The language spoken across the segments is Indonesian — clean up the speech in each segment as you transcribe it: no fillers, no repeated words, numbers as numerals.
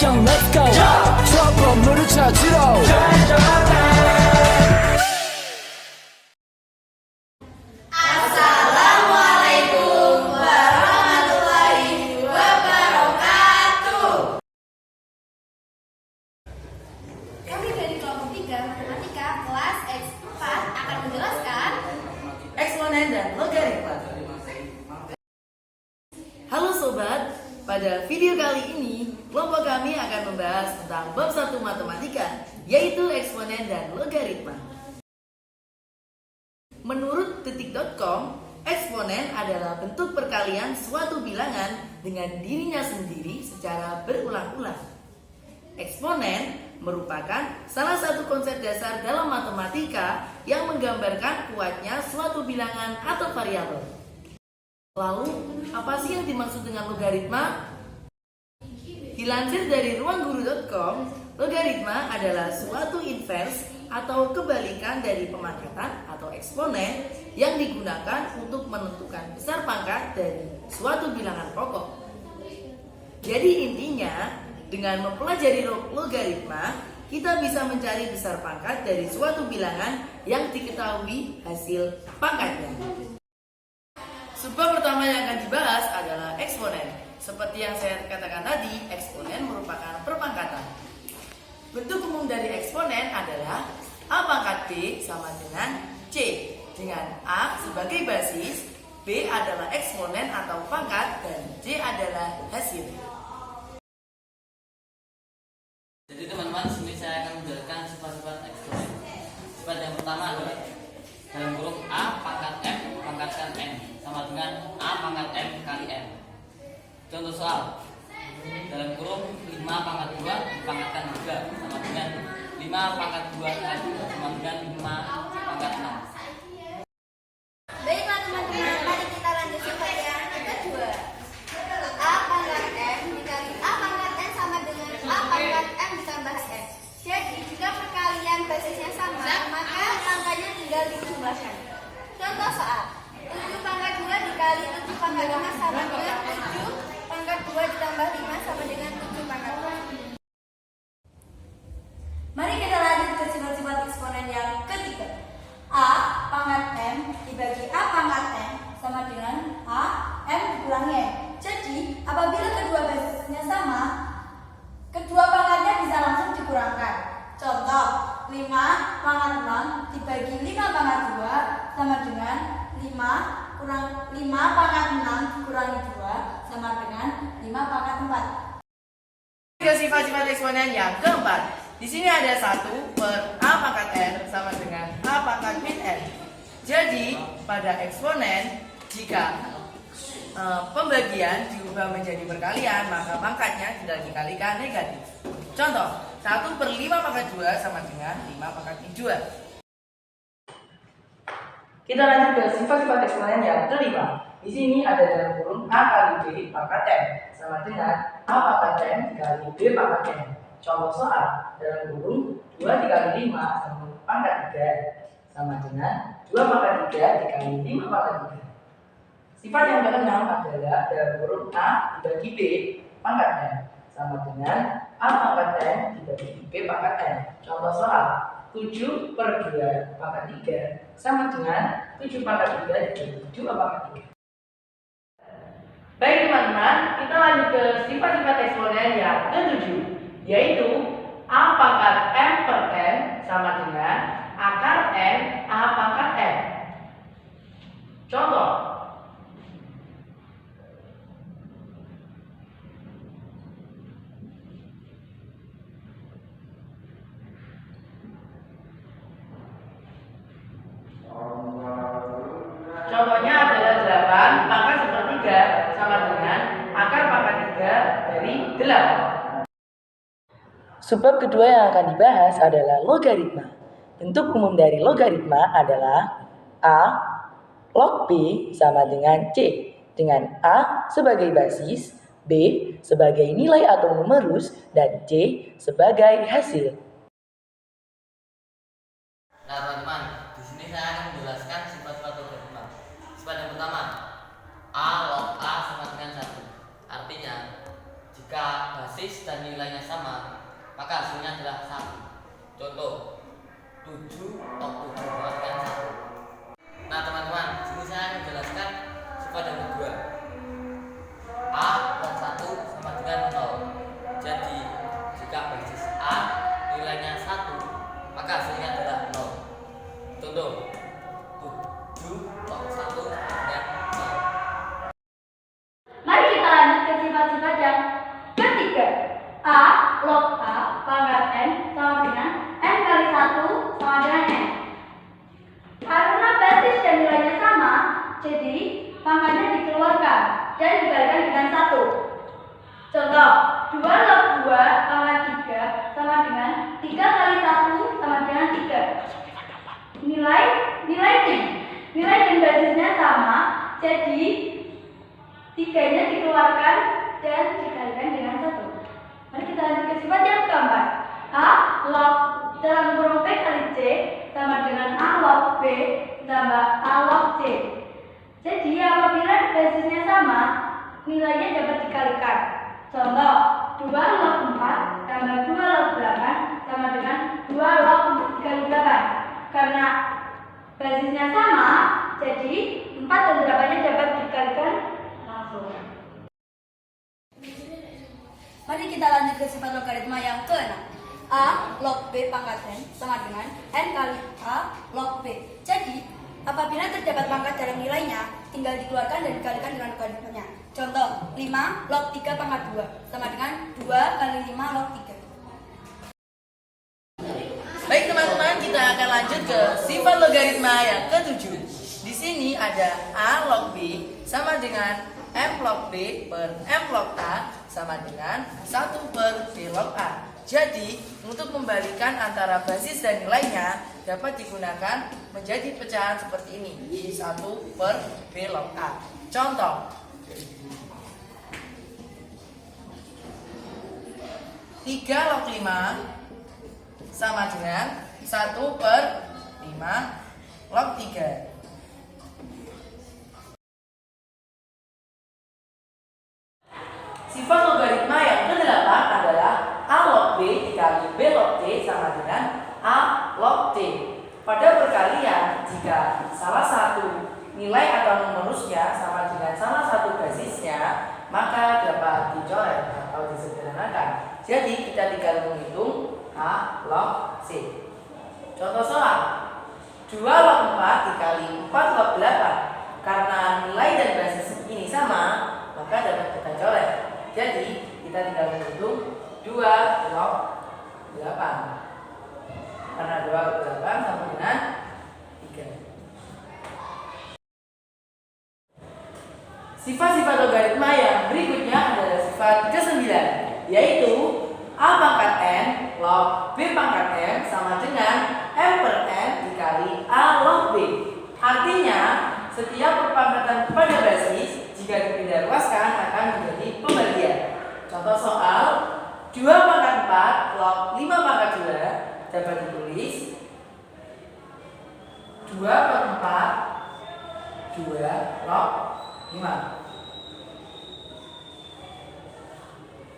미션 let's go 트러블을 찾으러 Assalamualaikum warahmatullahi wabarakatuh. Kami dari kelompok 3 matematika kelas X4 akan menjelaskan eksponen dan logaritma. Halo sobat, pada video kali ini kelompok kami akan membahas tentang bab 1 matematika, yaitu eksponen dan logaritma. Menurut detik.com, eksponen adalah bentuk perkalian suatu bilangan dengan dirinya sendiri secara berulang-ulang. Eksponen merupakan salah satu konsep dasar dalam matematika yang menggambarkan kuatnya suatu bilangan atau variabel. Lalu, apa sih yang dimaksud dengan logaritma? Dilansir dari ruangguru.com, logaritma adalah suatu invers atau kebalikan dari pemangkatan atau eksponen yang digunakan untuk menentukan besar pangkat dari suatu bilangan pokok. Jadi intinya, dengan mempelajari logaritma, kita bisa mencari besar pangkat dari suatu bilangan yang diketahui hasil pangkatnya. Subbab pertama yang akan dibahas adalah eksponen. Seperti yang saya katakan tadi, eksponen merupakan perpangkatan. Bentuk umum dari eksponen adalah A pangkat B sama dengan C, dengan A sebagai basis, B adalah eksponen atau pangkat, dan C adalah hasil. Jadi teman-teman, sini saya akan menjelaskan sifat-sifat eksponen. Sifat yang pertama adalah dalam kurung A pangkat M pangkatkan M sama dengan A pangkat M kali M. Contoh soal, dalam kurung 5 pangkat 2 dipangkatkan 3 sama dengan 5 pangkat 2 kali 2 sama dengan 5 pangkat 6. Baiklah teman-teman, mari kita lanjut sifat yang kedua. A pangkat M dikali A pangkat N sama dengan A pangkat M ditambah N. Jadi jika perkalian basisnya sama, maka pangkatnya tinggal dijumlahkan. Contoh soal, 7 pangkat 2 dikali 7 pangkat 5 sama dengan 7 pangkat 2 ditambah 5 sama dengan 7 pangkat 2. Mari kita lanjut ke sifat-sifat eksponen yang ketiga. A pangkat M dibagi A pangkat M sama dengan A M dikurangi M. Jadi apabila kedua basisnya sama, kedua pangkatnya bisa langsung dikurangkan. Contoh, 5 pangkat 6 dibagi 5 pangkat 2 sama dengan 5 pangkat 6 dikurangi 2 sama dengan 5 pangkat 4. Tiga sifat-sifat eksponen yang keempat. Di sini ada 1 per A pangkat N sama dengan A pangkat min N. Jadi pada eksponen, jika pembagian diubah menjadi perkalian, maka pangkatnya tidak dikalikan negatif. Contoh, 1 per 5 pangkat 2 sama dengan 5 pangkat min 2. Kita lanjut ke sifat-sifat eksponen yang kelima. Di sini ada dalam kurung A kali B pangkat M sama dengan A pangkat M dikali B pangkat M. Contoh soal, dalam kurung 2 dikali 5 sama pangkat 3 sama dengan 2 pangkat 3 dikali 5 pangkat 3. Sifat yang keenam adalah dalam kurung A dibagi B pangkat M sama dengan A pangkat M dibagi B pangkat M. Contoh soal, 7 per 2 pangkat 3 sama dengan 7 pangkat 3 dibagi 2 pangkat 3. Baik teman-teman, kita lanjut ke sifat-sifat eksponen yang ketujuh, yaitu A pangkat M per N sama dengan akar N A pangkat M. Contoh, contohnya adalah 8 pangkat sepertiga sama dengan akar pangkat 3 dari 8. Subbab kedua yang akan dibahas adalah logaritma. Bentuk umum dari logaritma adalah A log B sama dengan C, dengan A sebagai basis, B sebagai nilai atau numerus, dan C sebagai hasil. Nah teman-teman, di sini saya akan menjelaskan sifat-sifat logaritma. Sifat yang pertama, A log A sama dengan 1. Artinya, jika Jika basis dan nilainya sama, maka hasilnya adalah 1. Contoh 7 log 7 mendapatkan 1. Nah teman-teman, sini saya akan jelaskan sifat yang kedua. A log 1 sama dengan 0. Jadi jika basis A nilainya 1, maka hasilnya adalah 0. Contoh 7 log 1 dengan 0. Mari kita lanjut ke sifat-sifat yang ketiga. A log A pangkat N sama dengan N kali 1 sama dengan N. Karena basis dan nilainya sama, jadi pangkatnya dikeluarkan dan dikalikan dengan 1. Contoh 2 log 2 pangkat 3 sama dengan 3 kali 1 sama dengan 3. Nilai dan basisnya sama, jadi 3-nya dikeluarkan dan dikalikan dengan 1. Mari kita lanjut ke sifat yang keempat. A log dalam kurung P kali C sama dengan A log B tambah A log C. Jadi apabila basisnya sama, nilainya dapat dikalikan. Contoh 2 log 4 tambah 2 log 8 sama dengan 2 log 4 dikali 8. Karena basisnya sama, jadi 4 dan 8-nya dapat dikalikan langsung. Mari kita lanjut ke sifat logaritma yang ke-6. A log B pangkat N sama dengan N kali A log B. Jadi, apabila terdapat pangkat dalam nilainya, tinggal dikeluarkan dan dikalikan dengan logaritmanya. Contoh, 5 log 3 pangkat 2 sama dengan 2 kali 5 log 3. Baik teman-teman, kita akan lanjut ke sifat logaritma yang ke-7. Di sini ada A log B sama dengan M log B per M log A sama dengan 1 per B log A. Jadi, untuk membalikan antara basis dan nilainya dapat digunakan menjadi pecahan seperti ini, 1 per B log A. Contoh 3 log 5 sama dengan 1 per 5 log 3. Sifat logaritma yang ke-8 adalah A log B dikali B log T sama dengan A log T. Pada perkalian, jika salah satu nilai atau numerusnya sama dengan salah satu basisnya, maka dapat dicoret atau disederhanakan. Jadi kita tinggal menghitung A log C. Contoh soal 2 log 4 dikali 4 log 8. Karena nilai dan basis ini sama, maka dapat kita coret. Jadi kita tinggal menghitung 2 log 8. Karena 2 log 8 sama dengan 3. Sifat-sifat logaritma yang berikutnya adalah sifat ke-9, yaitu A pangkat N log B pangkat M sama dengan M per N dikali A log B. Artinya, setiap perpangkatan pada basis jika dipindah luaskan akan menjadi pembagian. Contoh soal 2 pangkat 4 log 5 pangkat 2 dapat ditulis 2 per 4 2 log 5.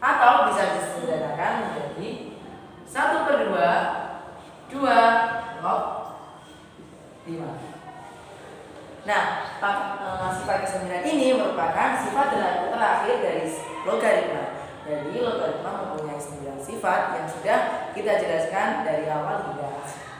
Atau bisa disederhanakan menjadi 1 per 2 2 log 5. Nah, sifat ke-9 ini merupakan sifat terakhir dari logaritma. Jadi logaritma mempunyai 9 sifat yang sudah kita jelaskan dari awal hingga akhir.